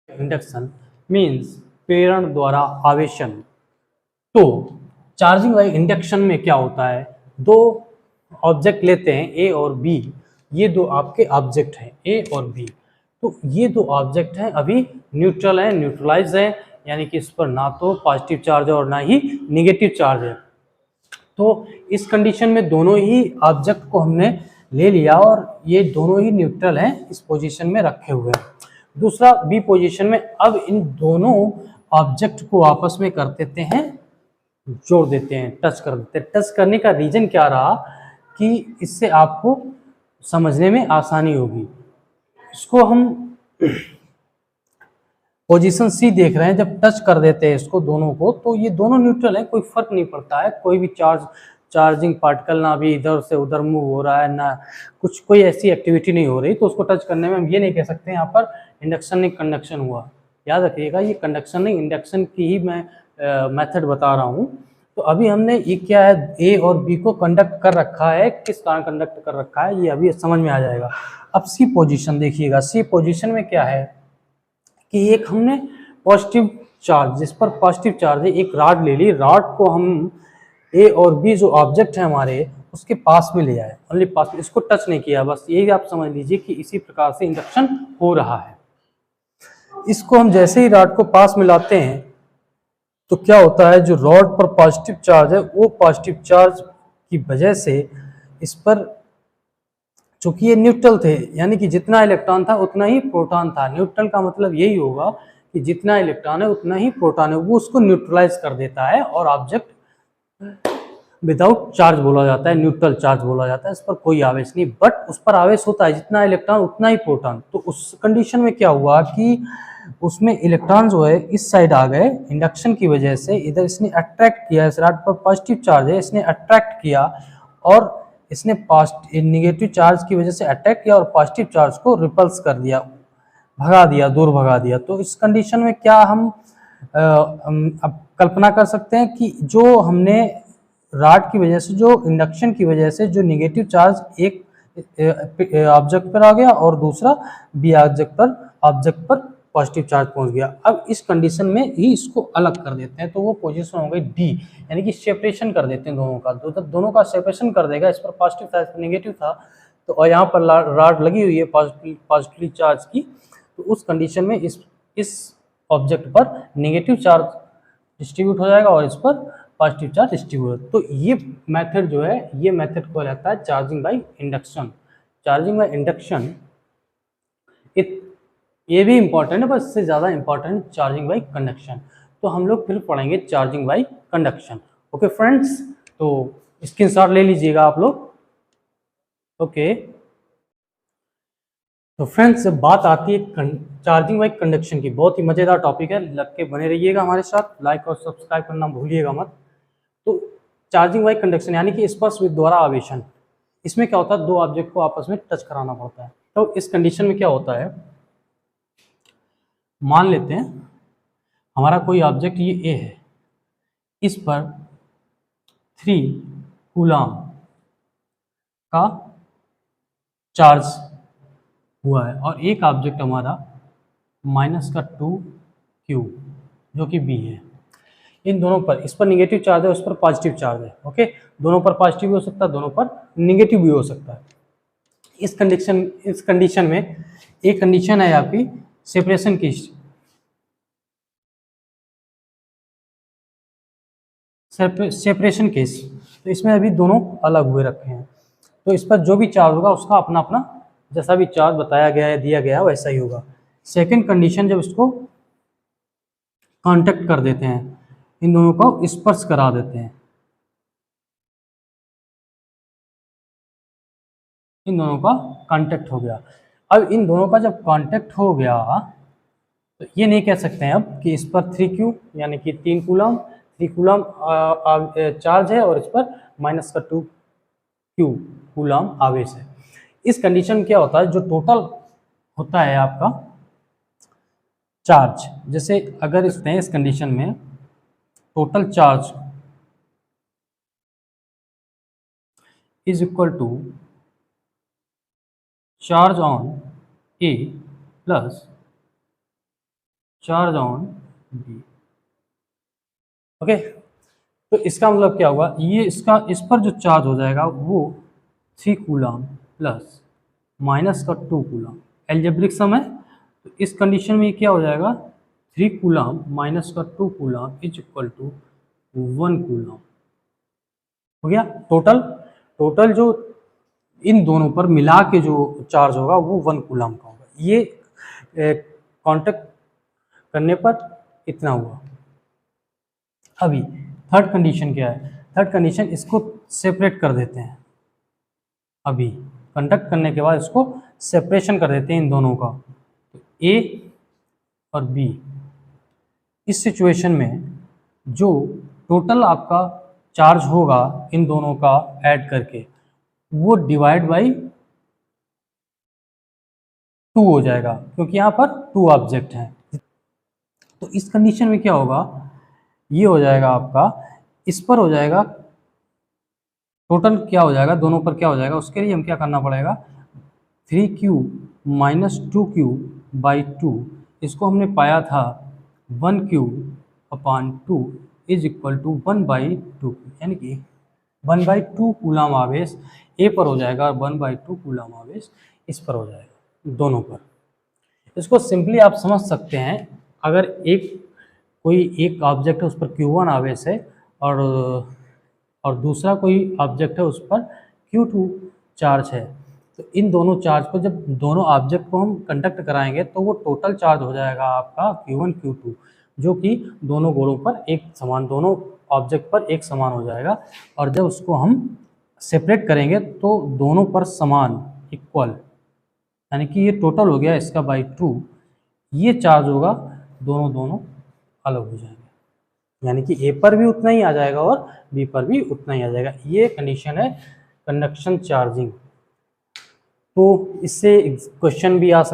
Induction means प्रेरण द्वारा आवेशन। तो चार्जिंग बाई इंडक्शन में क्या होता है, दो ऑब्जेक्ट लेते हैं ए और बी, ये दो आपके ऑब्जेक्ट हैं ए और बी। तो ये दो ऑब्जेक्ट हैं, अभी न्यूट्रल है, न्यूट्रलाइज है, यानी कि इस पर ना तो पॉजिटिव चार्ज है और ना ही निगेटिव चार्ज है। तो इस कंडीशन में दोनों ही ऑब्जेक्ट को हमने ले लिया और ये दोनों ही न्यूट्रल हैं, इस पोजीशन में रखे हुए हैं। दूसरा बी पोजीशन में अब इन दोनों ऑब्जेक्ट को आपस में कर देते हैं, जोड़ देते हैं, टच कर देते हैं। टच करने का रीजन क्या रहा कि इससे आपको समझने में आसानी होगी। इसको हम पोजीशन सी देख रहे हैं, जब टच कर देते हैं इसको दोनों को तो ये दोनों न्यूट्रल है, कोई फर्क नहीं पड़ता है, कोई भी चार्जिंग पार्टिकल ना भी इधर से उधर मूव हो रहा है, ना कुछ कोई ऐसी एक्टिविटी नहीं हो रही। तो उसको टच करने में हम ये नहीं कह सकते यहाँ पर इंडक्शन नहीं कंडक्शन हुआ। याद रखिएगा, ये कंडक्शन नहीं इंडक्शन की ही मैं मेथड बता रहा हूँ। तो अभी हमने ये क्या है, ए और बी को कंडक्ट कर रखा है, किस कारण कंडक्ट कर रखा है ये अभी समझ में आ जाएगा। अब सी पोजीशन देखिएगा, सी पोजीशन में क्या है कि एक हमने पॉजिटिव चार्ज, जिस पर पॉजिटिव चार्ज है, एक रॉड ले ली, रॉड को हम ए और बी जो ऑब्जेक्ट है हमारे उसके पास में ले आए, ओनली पास में, इसको टच नहीं किया। बस यही आप समझ लीजिए कि इसी प्रकार से इंडक्शन हो रहा है। इसको हम जैसे ही रॉड को पास में लाते हैं तो क्या होता है, जो रॉड पर पॉजिटिव चार्ज है वो पॉजिटिव चार्ज की वजह से इस पर, चूंकि ये न्यूट्रल थे, यानी कि जितना इलेक्ट्रॉन था उतना ही प्रोटॉन था। न्यूट्रल का मतलब यही होगा कि जितना इलेक्ट्रॉन है उतना ही प्रोटॉन है, वो उसको न्यूट्रलाइज कर देता है और ऑब्जेक्ट विदाउट चार्ज बोला जाता है, न्यूट्रल चार्ज बोला जाता है। इस पर कोई आवेश नहीं, बट उस पर आवेश होता है, जितना इलेक्ट्रॉन उतना ही प्रोटॉन। तो उस कंडीशन में क्या हुआ कि उसमें इलेक्ट्रॉन जो है इस साइड आ गए, इंडक्शन की वजह से इधर इसने अट्रैक्ट किया, इस रॉड पर पॉजिटिव चार्ज है, इसने अट्रैक्ट किया और इसने निगेटिव चार्ज की वजह से अटैक किया और पॉजिटिव चार्ज को रिपल्स कर दिया, भगा दिया, दूर भगा दिया। तो इस कंडीशन में क्या हम अब कल्पना कर सकते हैं कि जो हमने रॉड की वजह से, जो इंडक्शन की वजह से जो निगेटिव चार्ज एक ऑब्जेक्ट पर आ गया और दूसरा बी ऑब्जेक्ट पर पॉजिटिव चार्ज पहुंच गया। अब इस कंडीशन में ही इसको अलग कर देते हैं, तो वो पोजीशन हो गई डी, यानी कि सेपरेशन कर देते हैं दोनों का। तो दोनों का सेपरेशन कर देगा, इस पर पॉजिटिव था, इस पर नेगेटिव था, तो और यहाँ पर रॉड लगी हुई है पॉजिटिव चार्ज की। तो उस कंडीशन में इस ऑब्जेक्ट पर नेगेटिव चार्ज डिस्ट्रीब्यूट हो जाएगा और इस पर पॉजिटिव चार्ज डिस्ट्रीब्यूट। तो ये मेथड जो है, ये मेथड को रहता है charging by induction. Charging by induction ये भी इंपॉर्टेंट है, पर इससे ज़्यादा इंपॉर्टेंट चार्जिंग बाई कंडक्शन। तो हम लोग फिर पढ़ेंगे charging by conduction. Okay friends, तो स्क्रीनशॉट ले लीजिएगा आप लोग। ओके, तो फ्रेंड्स जब बात आती है चार्जिंग बाई कंडक्शन की, बहुत ही मज़ेदार टॉपिक है, लग के बने रहिएगा हमारे साथ, लाइक और सब्सक्राइब करना भूलिएगा मत। तो चार्जिंग बाई कंडक्शन यानी कि स्पर्श विद्युत द्वारा आवेशन, इसमें क्या होता है, दो ऑब्जेक्ट को आपस में टच कराना पड़ता है। तो इस कंडीशन में क्या होता है, मान लेते हैं हमारा कोई ऑब्जेक्ट ये ए है, इस पर 3 कूलम का चार्ज हुआ है और एक ऑब्जेक्ट हमारा -2 Q जो कि बी है। इन दोनों पर, इस पर निगेटिव चार्ज है, उस पर पॉजिटिव चार्ज है। ओके, दोनों पर पॉजिटिव भी हो सकता है, दोनों पर निगेटिव भी हो सकता है। इस कंडीशन में एक कंडीशन है आपकी सेपरेशन की, सेपरेशन केस। तो इसमें अभी दोनों अलग हुए रखे हैं, तो इस पर जो भी चार्ज होगा उसका अपना अपना, जैसा भी चार्ज बताया गया है, दिया गया है, वैसा ही होगा। सेकंड कंडीशन, जब इसको कांटेक्ट कर देते हैं, इन दोनों को स्पर्श करा देते हैं, इन दोनों का कांटेक्ट हो गया। अब इन दोनों का जब कांटेक्ट हो गया तो ये नहीं कह सकते हैं अब कि इस पर 3Q यानी कि 3 कूलम चार्ज है और इस पर -2 कूलम आवेश है। इस कंडीशन क्या होता है, जो टोटल होता है आपका चार्ज, जैसे अगर इस कंडीशन में total charge is equal to charge on A plus charge on B. Okay, तो इसका मतलब क्या हुआ, ये इसका इस पर जो चार्ज हो जाएगा वो 3 कूलम प्लस माइनस का 2 कूलम, एल्जेब्रिक सम है, तो इस कंडीशन में क्या हो जाएगा, 3 कूलम माइनस का 2 coulomb is equal to 1 coulomb. हो गया टोटल, टोटल जो इन दोनों पर मिला के जो चार्ज होगा वो 1 कूलम का होगा। ये कांटेक्ट करने पर इतना हुआ। अभी थर्ड कंडीशन क्या है, थर्ड कंडीशन इसको सेपरेट कर देते हैं। अभी कंडक्ट करने के बाद इसको सेपरेशन कर देते हैं इन दोनों का, तो ए और बी। इस सिचुएशन में जो टोटल आपका चार्ज होगा इन दोनों का ऐड करके वो डिवाइड बाई 2 हो जाएगा, क्योंकि यहाँ पर 2 ऑब्जेक्ट हैं। तो इस कंडीशन में क्या होगा, ये हो जाएगा आपका, इस पर हो जाएगा टोटल क्या हो जाएगा, दोनों पर क्या हो जाएगा, उसके लिए हम क्या करना पड़ेगा, 3q माइनस 2q बाई 2, इसको हमने पाया था 1q upon 2 is equal to 1/2, यानी कि 1/2 कूलम आवेश ए पर हो जाएगा और 1/2 कूलम आवेश इस पर हो जाएगा, दोनों पर। इसको सिंपली आप समझ सकते हैं, अगर कोई एक ऑब्जेक्ट है उस पर Q1 आवेश है और दूसरा कोई ऑब्जेक्ट है उस पर Q2 चार्ज है, तो इन दोनों चार्ज को जब दोनों ऑब्जेक्ट को हम कंडक्ट कराएंगे तो वो टोटल चार्ज हो जाएगा आपका Q1 Q2, जो कि दोनों गोलों पर एक समान, दोनों ऑब्जेक्ट पर एक समान हो जाएगा। और जब उसको हम सेपरेट करेंगे तो दोनों पर समान इक्वल, यानी कि ये टोटल हो गया इसका बाई 2, ये चार्ज होगा, दोनों अलग हो जाएंगे, यानी कि ए पर भी उतना ही आ जाएगा और बी पर भी उतना ही आ जाएगा। ये कंडीशन है कंडक्शन चार्जिंग। तो इससे क्वेश्चन भी आ सकता है।